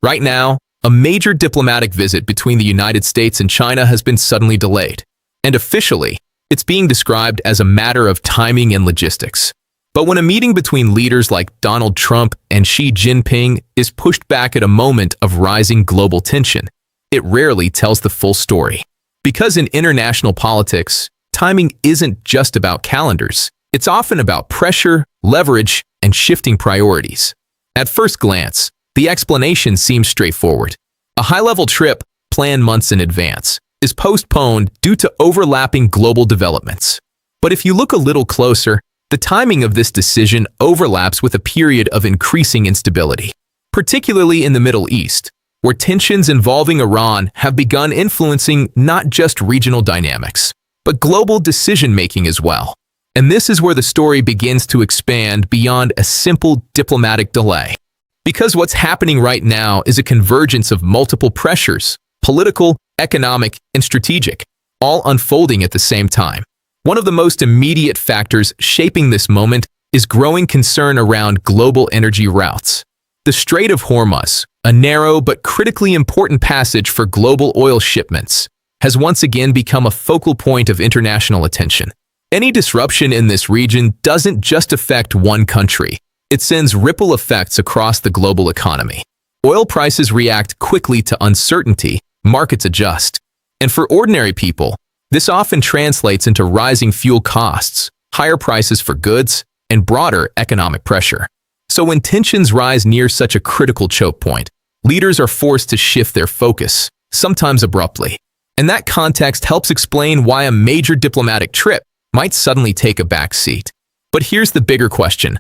Right now, a major diplomatic visit between the United States and China has been suddenly delayed, and officially, it's being described as a matter of timing and logistics. But when a meeting between leaders like Donald Trump and Xi Jinping is pushed back at a moment of rising global tension, it rarely tells the full story. Because in international politics, timing isn't just about calendars. It's often about pressure, leverage, and shifting priorities. At first glance, the explanation seems straightforward. A high-level trip, planned months in advance, is postponed due to overlapping global developments. But if you look a little closer, the timing of this decision overlaps with a period of increasing instability, particularly in the Middle East, where tensions involving Iran have begun influencing not just regional dynamics, but global decision-making as well. And this is where the story begins to expand beyond a simple diplomatic delay. Because what's happening right now is a convergence of multiple pressures, political, economic, and strategic, all unfolding at the same time. One of the most immediate factors shaping this moment is growing concern around global energy routes. The Strait of Hormuz, a narrow but critically important passage for global oil shipments, has once again become a focal point of international attention. Any disruption in this region doesn't just affect one country. It sends ripple effects across the global economy. Oil prices react quickly to uncertainty, markets adjust. And for ordinary people, this often translates into rising fuel costs, higher prices for goods, and broader economic pressure. So when tensions rise near such a critical choke point, leaders are forced to shift their focus, sometimes abruptly. And that context helps explain why a major diplomatic trip might suddenly take a back seat. But here's the bigger question.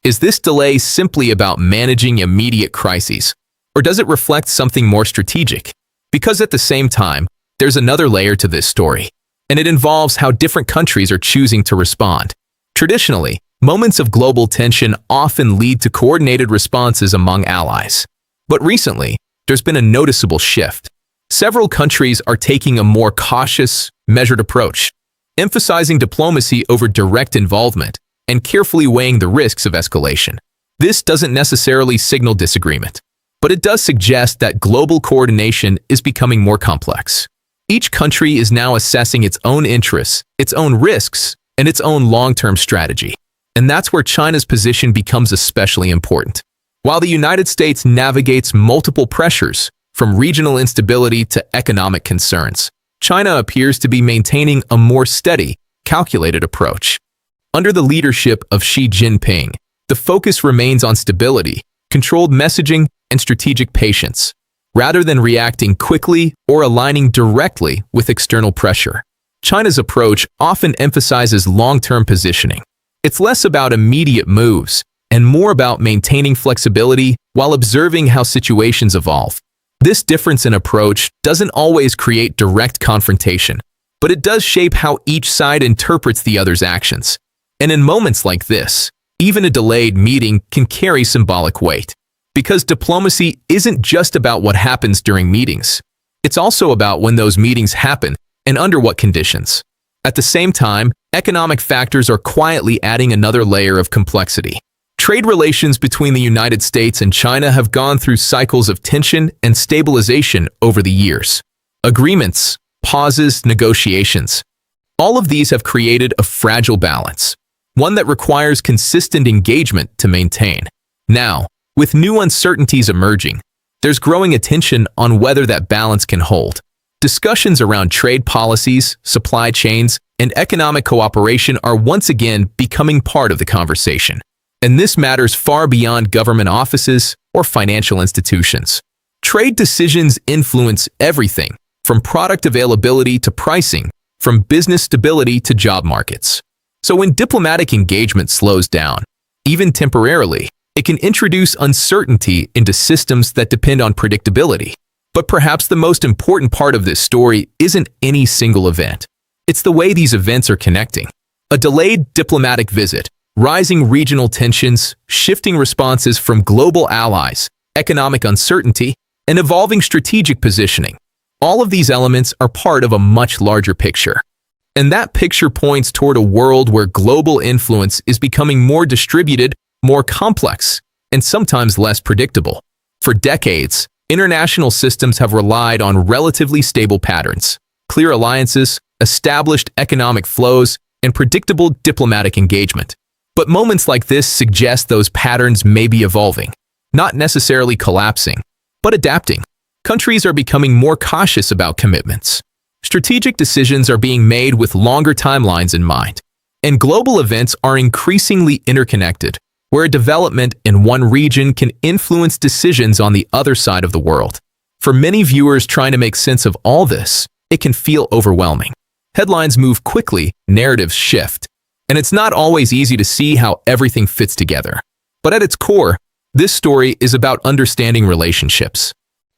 Is this delay simply about managing immediate crises, or does it reflect something more strategic? Because at the same time, there's another layer to this story, and it involves how different countries are choosing to respond. Traditionally, moments of global tension often lead to coordinated responses among allies. But recently, there's been a noticeable shift. Several countries are taking a more cautious, measured approach, emphasizing diplomacy over direct involvement and carefully weighing the risks of escalation. This doesn't necessarily signal disagreement, but it does suggest that global coordination is becoming more complex. Each country is now assessing its own interests, its own risks, and its own long-term strategy. And that's where China's position becomes especially important. While the United States navigates multiple pressures, from regional instability to economic concerns, China appears to be maintaining a more steady, calculated approach. Under the leadership of Xi Jinping, the focus remains on stability, controlled messaging, and strategic patience, rather than reacting quickly or aligning directly with external pressure. China's approach often emphasizes long-term positioning. It's less about immediate moves and more about maintaining flexibility while observing how situations evolve. This difference in approach doesn't always create direct confrontation, but it does shape how each side interprets the other's actions. And in moments like this, even a delayed meeting can carry symbolic weight. Because diplomacy isn't just about what happens during meetings. It's also about when those meetings happen and under what conditions. At the same time, economic factors are quietly adding another layer of complexity. Trade relations between the United States and China have gone through cycles of tension and stabilization over the years. Agreements, pauses, negotiations. All of these have created a fragile balance, one that requires consistent engagement to maintain. Now, with new uncertainties emerging, there's growing attention on whether that balance can hold. Discussions around trade policies, supply chains, and economic cooperation are once again becoming part of the conversation. And this matters far beyond government offices or financial institutions. Trade decisions influence everything, from product availability to pricing, from business stability to job markets. So when diplomatic engagement slows down, even temporarily, it can introduce uncertainty into systems that depend on predictability. But perhaps the most important part of this story isn't any single event. It's the way these events are connecting. A delayed diplomatic visit, rising regional tensions, shifting responses from global allies, economic uncertainty, and evolving strategic positioning. All of these elements are part of a much larger picture. And that picture points toward a world where global influence is becoming more distributed, more complex, and sometimes less predictable. For decades, International systems have relied on relatively stable patterns, clear alliances, established economic flows, and predictable diplomatic engagement. But moments like this suggest those patterns may be evolving, not necessarily collapsing, but adapting. Countries are becoming more cautious about commitments. Strategic decisions are being made with longer timelines in mind, and global events are increasingly interconnected, where a development in one region can influence decisions on the other side of the world. For many viewers trying to make sense of all this, it can feel overwhelming. Headlines move quickly, narratives shift, and it's not always easy to see how everything fits together. But at its core, this story is about understanding relationships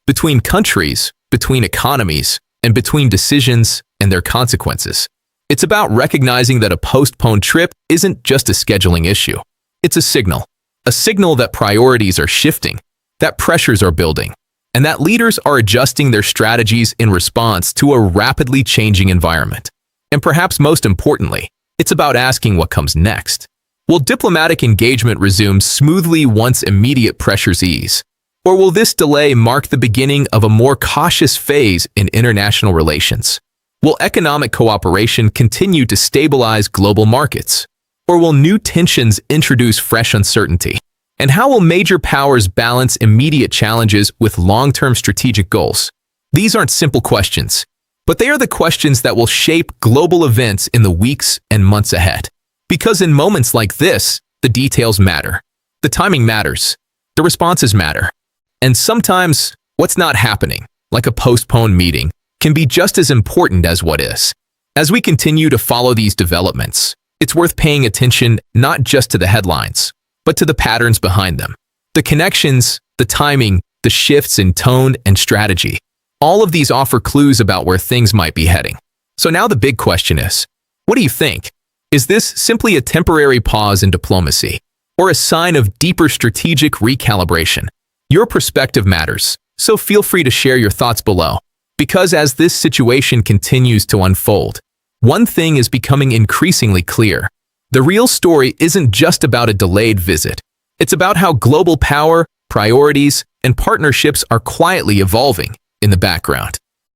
between countries, between economies, and between decisions and their consequences. It's about recognizing that a postponed trip isn't just a scheduling issue. It's a signal that priorities are shifting, that pressures are building, and that leaders are adjusting their strategies in response to a rapidly changing environment. And perhaps most importantly, it's about asking what comes next. Will diplomatic engagement resume smoothly once immediate pressures ease? Or will this delay mark the beginning of a more cautious phase in international relations? Will economic cooperation continue to stabilize global markets? Or will new tensions introduce fresh uncertainty? And how will major powers balance immediate challenges with long-term strategic goals? These aren't simple questions, but they are the questions that will shape global events in the weeks and months ahead. Because in moments like this, the details matter, the timing matters, the responses matter. And sometimes, what's not happening, like a postponed meeting, can be just as important as what is. As we continue to follow these developments, it's worth paying attention not just to the headlines, but to the patterns behind them. The connections, the timing, the shifts in tone and strategy. All of these offer clues about where things might be heading. So now the big question is, what do you think? Is this simply a temporary pause in diplomacy, or a sign of deeper strategic recalibration? Your perspective matters, so feel free to share your thoughts below. Because as this situation continues to unfold, one thing is becoming increasingly clear. The real story isn't just about a delayed visit. It's about how global power, priorities, and partnerships are quietly evolving in the background.